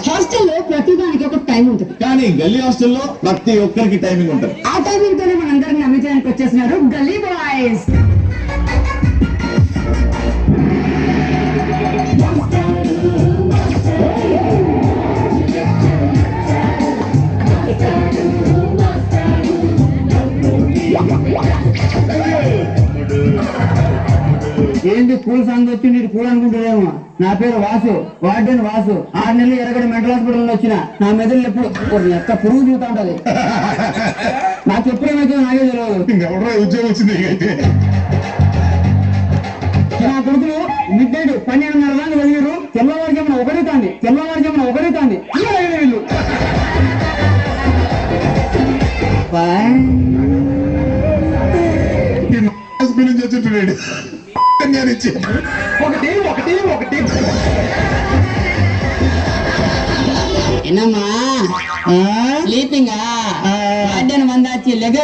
హాస్టల్లో ప్రతిదానికి ఒక టైం ఉంటుంది, కానీ గల్లీ హాస్టల్లో ప్రతి ఒక్కరికి టైమింగ్ ఉంటుంది. ఆ టైమింగ్ తోనే మనందరినీ నమ్మించడానికి వచ్చేసినారు గల్లీ బాయ్స్. ఏంటి స్కూల్ సాంగ్ వచ్చి నీకు కూల్ అనుకుంటున్నారేమో. నా పేరు వాసు, వార్డెన్ వాసు. 6 నెలలు ఎరగడి మెంటల్ హాస్పిటల్ వచ్చిన. నా మెదడు ఎప్పుడు ఎక్క పురుగు చూతా ఉంటది. నాకు ఎప్పుడేమైతే నాకే తెలియదు. ఉద్యోగం వచ్చింది. నా కొడుకులు మిడ్ నైట్ 12:30 దాకా వెళ్ళారు. తెల్లవారుజామున ఒకరైతాంది వీళ్ళు. వచ్చింటున్నాడు. ఒకటి என்னம்மா ஸ்லீப்பிங்கா? వార్డెన్ వందాచి లెగ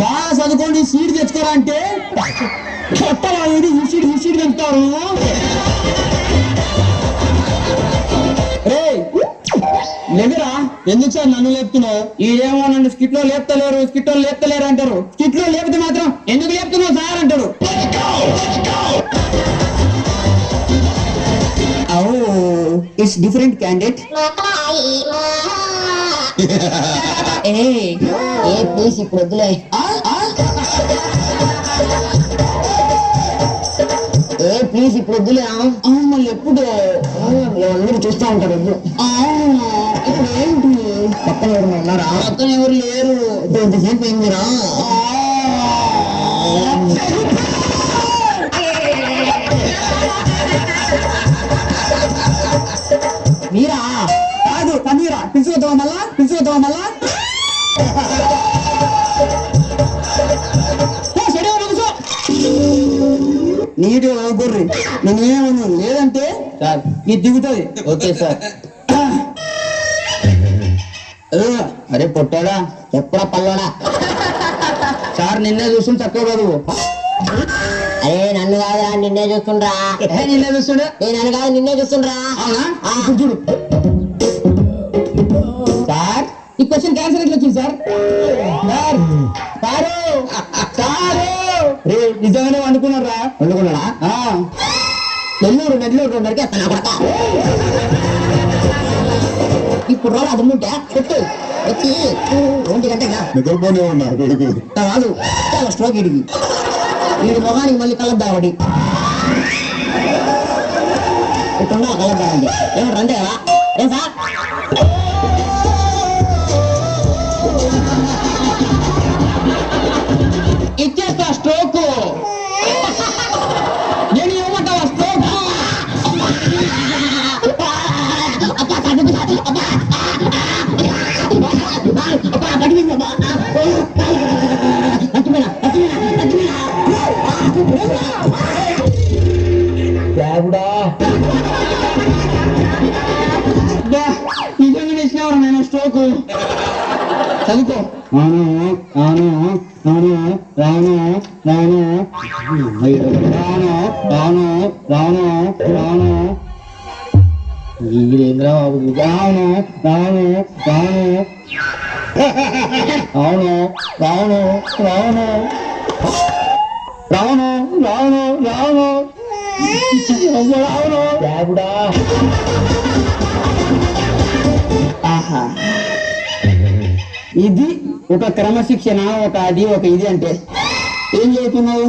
బాగా చదువుకోండి సీట్ తెచ్చుకోరా అంటే కొట్టరా ఈ సీట్ తెంపుతారు. రే లెగరా, ఎందుకు సార్ నన్ను లేపుతున్నావు? ఈడేమో నన్ను స్కిట్ లో లేపుతలేరు అంటారు. స్కిట్ లో లేపితే మాత్రం ఎందుకు లేపుతున్నావు సార్ అంటారు. It's different candidate. ప్లీజ్ ఇప్పుడు వద్దులే. ప్లీజ్ ఇప్పుడు వద్దులే. మళ్ళీ ఎప్పుడు అందరూ చూస్తా ఉంటారు. వద్దు. ఇప్పుడు ఏంటి? పక్కన ఎవరు ఉన్నారా? పక్కన ఎవరు లేరు. ఎంతసేపు ఏందిరా? మీరా కాదు పన్నీరా. పిలుచుకొద్దామా మళ్ళా? నీటి గొర్రె నేనేమన్నా లేదంటే సార్ ఇది దిగుతుంది. Okay sir. అరే పొట్టాడా ఎప్పుడా పల్లోడా సార్ నిన్నే చూస్తుంటే చక్కగా చదువు. అరే నన్ను కాదురా, నిన్నే చూస్తుండ్రా. నిన్నే చూస్తుండే. నన్ను కాదు నిన్నే చూస్తుండ్రా. అవునా? చూడు సార్, ఈ క్వశ్చన్ క్యాన్సర్ ఎట్లా వచ్చింది సార్? నిజంగానే వండుకున్నారా? నెల్లూరు నరికేస్తాను. ఇప్పుడు రోజు అది ఉంటే కొట్టు వచ్చి 1 గంటగా నిద్రపోనే ఉన్నారు కొడుకు కాదు. చాలా స్ట్రోక్ ఇడికి వీడి మొహానికి మళ్ళీ కలద్దామడి ఇట్లా కలద్దామండి. ఏమంటారు అంతే కదా? ఏం సార్? ఇచ్చేస్తా స్ట్రోక్. నేను ఏమంటావా స్ట్రోక్? నిజంగా ఇచ్చినవరా నేను స్ట్రోక్? చదువుకో. ఇదేంద్రా ఆహా, ఇది ఒక క్రమశిక్షణ, ఒక ఇది అంటే ఏం చదువుతున్నావు?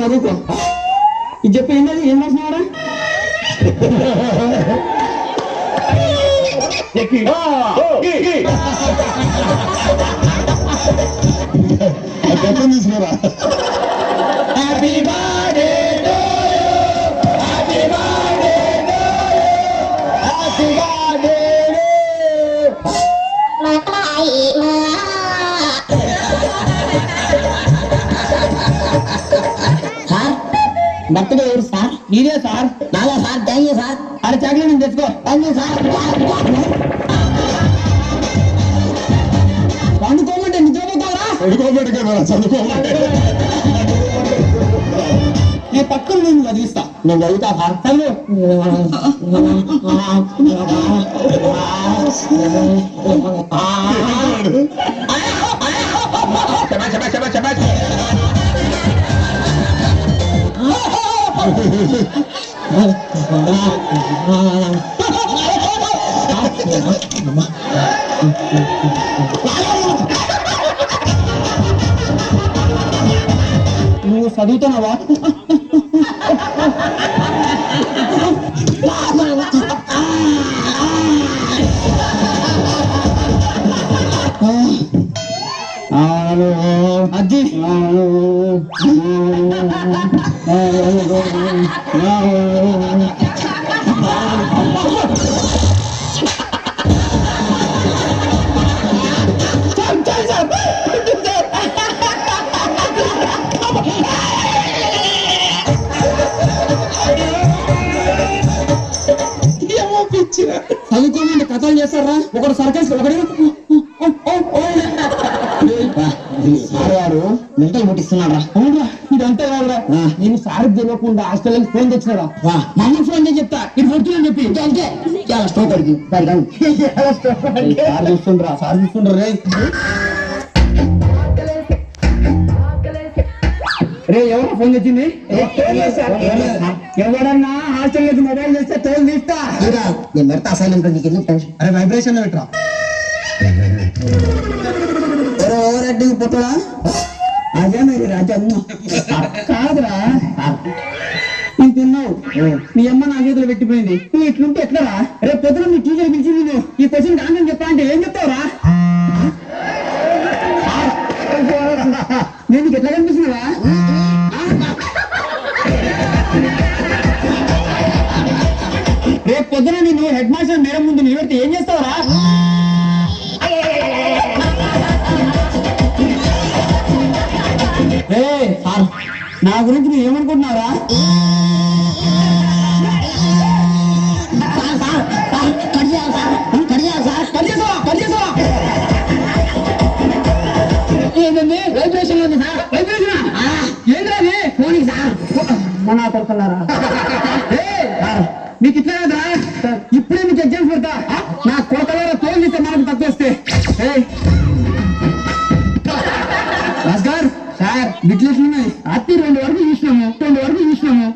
చదువుకో. ఇది చెప్పి ఏంటది? ఏం రాసినారా? తీసుకురా. Happy birthday to you, happy birthday to you, happy birthday sir. Birthday ఎవరు సార్? మీరే sir. Naga sir. Thank you sir. అరే చాక్లెట్ నేను తెచ్చుకో. Thank you sir. వండుకోమంటే నిద్రపోతావరా? పడుకోబెట్టుగా చదువుకోబెట్టే నీ పక్కన నేను చదివిస్తా. నేను చదువుతా సార్. నువ్వు చదువుతున్నావా? అజ్జి చదువుకోమంటే కథలు చేస్తారా? ఒకడు సర్కస్ ఒకటి వాడు మెంటల్ ముట్టిస్తున్నాడా? అవునా? ఇదంతా కాదురా, నేను సార్ తెలియకుండా హాస్టల్ ఫోన్ తెచ్చినారా? మమ్మీ ఫోన్ చేసి చెప్తా ఇది కొడుతుందని చెప్పి అంటే చాలా స్టోక్ అడిగి సార్ చూస్తుండ్రా, సార్ చూస్తుండ్రా రే. రే ఎవరు ఫోన్ తెచ్చింది? ఎవరన్నా హాస్టల్ నుంచి మొబైల్ చేస్తే తోలు తీస్తా. నేను పెడతా అసైన్మెంట్. నీకు ఎందుకు టెన్షన్? అరే వైబ్రేషన్ పెట్టరా. ఓవరెడ్డి పుట్టడా? అదే మరి రాజమ్మ కాదురా. నేను తిన్నావు, మీ అమ్మ నా చేతిలో పెట్టిపోయింది. నువ్వు ఇట్లుంటే ఎట్లరా? రేపు పొద్దున మీ టీచర్ పిలిచింది, నువ్వు ఈ క్వశ్చన్ ఆన్సర్ చెప్పా అంటే ఏం చెప్తావురా? నేను నీకు ఎట్లా కనిపిస్తున్నావా? రేపు పొద్దున నేను హెడ్ మాస్టర్ మేడం ముందు నిలబెడితే ఏం చేస్తావురా? నా గురించి నువ్వు ఏమనుకుంటున్నారా? ఏంటండి వైబ్రేషన్ ఉంది సార్? వైబ్రేషన్ ఏంటది? ఫోన్ సార్ మన కొడుతున్నారా? మీకు ఇట్లా కదా ఇప్పుడే మీకు ఎగ్జామ్స్ పెడతా. నా కోటలో తోలు తీస్తే మనకు తక్కువ వస్తే. భాస్కర్ సార్ బిట్లు ఎట్లున్నాయి? అత్తి 2 వరకు చూసినాము, 2 వరకు చూసినాము.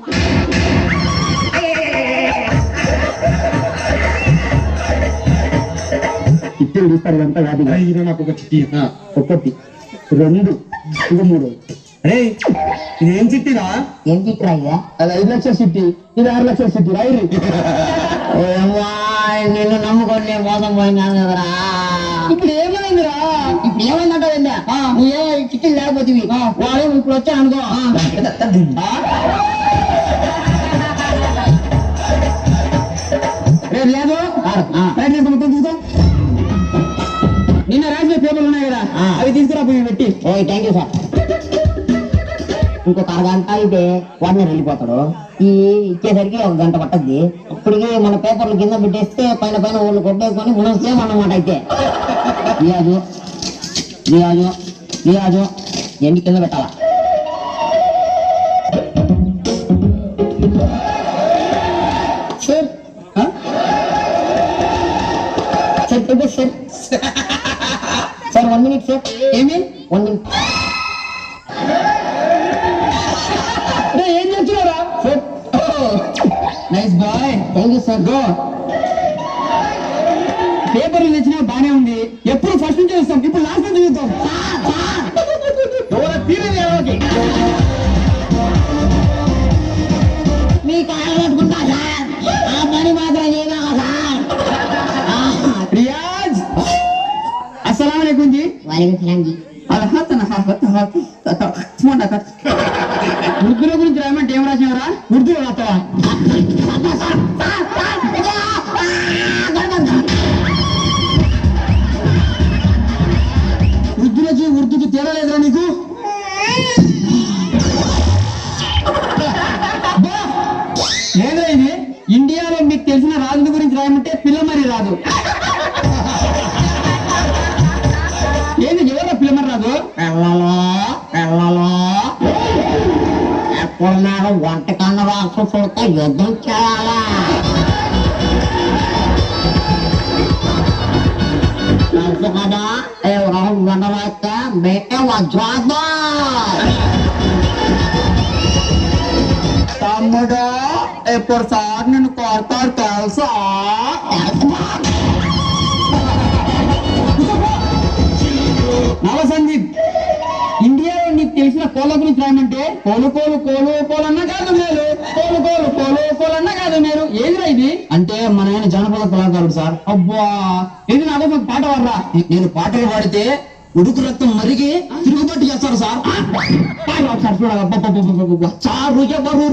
చిట్టీలు చూస్తారు ఇదంతా కాదు. నాకు ఒక చిట్టి, ఒకటి 2 ఇది 3. అరే ఇది ఏం చిట్టిరా? ఏం చిట్టిరా? ఇదా అది 5 లక్షల చిట్టి, ఇది 6 లక్షల చిట్టి. రాయి నిన్ను నమ్ముకొని నేను మోసం పోయినాను కదరా. ఇప్పుడు ఏమైందిరా? ఇప్పుడు ఏమైందంటే నువ్వే చిట్టీలు లేకపోతే వాడు ఇప్పుడు వచ్చా అనుకో. లేదు మొత్తం తీసుకో. నిన్న రాసిన పేపర్లు ఉన్నాయి కదా అవి తీసుకురా పోయి పెట్టి. ఓ థ్యాంక్ యూ సార్. ఇంకొక అరగంట అయితే వాడిని వెళ్ళిపోతాడు. ఈ ఇచ్చేసరికి 1 గంట పట్టద్ది. అప్పటికి మన పేపర్లు కింద పెట్టేస్తే పైన వాళ్ళు కొట్టేసుకొని మనం సేమ్ అన్నమాట. అయితే రియాజు రియాజు రియాజు ఎన్ని కింద పెట్టాలా? Sir sir sir 1 minute sir. ఏమి 1 మినిట్? ఏం చేస్తున్నారా? Nice bye. Thank you sir. Go. పేపర్లు తెచ్చినా బానే ఉంది. ఎప్పుడు ఫస్ట్ నుంచి చూస్తాం, ఇప్పుడు లాస్ట్ నుంచి చూద్దాం. మీ కాళ్ళు పట్టుకుంటా సార్, ఆ పని మాత్రం చేయదా సార్. రియాజ్ అస్సలాం వాలేకుం జీ. వాలేకుం సలాం జీ. ఉర్దూలో గురించి రాయమంటే ఏం రాసినవరా? ఉర్దూలో రాస్తావా? ఉర్దూకి తేడా లేదురా నీకు? ఏదో ఇది ఇండియాలో మీకు తెలిసిన రాజుల గురించి రాయమంటే పిల్ల మరి రాదు. ఏంది ఎవరా పిల్ల మరి రాదు? ఉన్నాడు వంటకన్నా రాక్షసులతో యుద్ధం చేయాలా తెలుసు కదా ఎవరో ఉండవైతే మేకే వజ్రాదా తమ్ముడు ఎప్పుడు సార్ నిన్ను కొడతాడు తెలుసా? నవ సందీప్, ఇండియాలో నీకు తెలిసిన కోళ్ళ గురించి రాయమంటే కోలు కోలు కోలు కోలన్నా కాదు మీరు, కోలు కోలు కోలు కోలన్నా కాదు మీరు. ఏదిరా ఇది? అంటే మన ఆయన జానపద కళాకారుడు సార్. అబ్బా, ఇది నా కోసం పాట వాడరా. నేను పాటలు పాడితే ఉడుకు రక్తం మరిగి తిరుగుబాటు చేస్తారు సార్. సార్ చూడాలి. చారు ఎవరు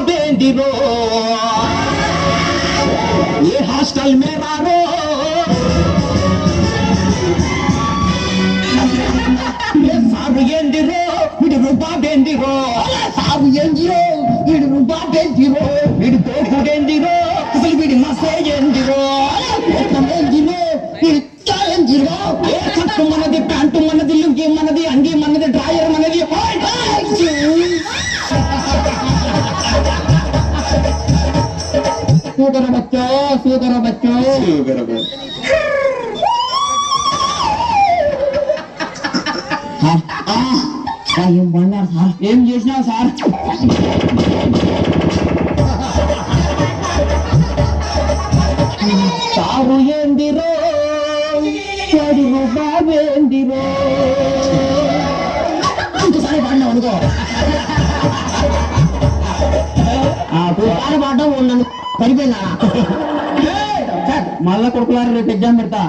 बेंदिरो ये हॉस्टल में रारो ये सारू एंदिरो इड रूपा बेंदिरो सारू एंदिरो इड रूपा बेंदिरो इड तोपु एंदिरो असल बिड मसे एंदिरो उत्तम एंदिरो इड क्या एंदिरो ये शर्ट मनदी पैंट मनदी लुंगी मनदी अंगी मनदी ड्रायर मनदी सुगर बच्चो सुगर बच्चो ఏం చేసినావు సార్? సారు ఏందిరో చదువు బాబేందిరో ఇంకోసారి పాడినావు అనుకో పాట పాడడం నన్ను సరిపోయిందా? మళ్ళా కొడుకులారు రేపు ఎగ్జామ్ పెడతా.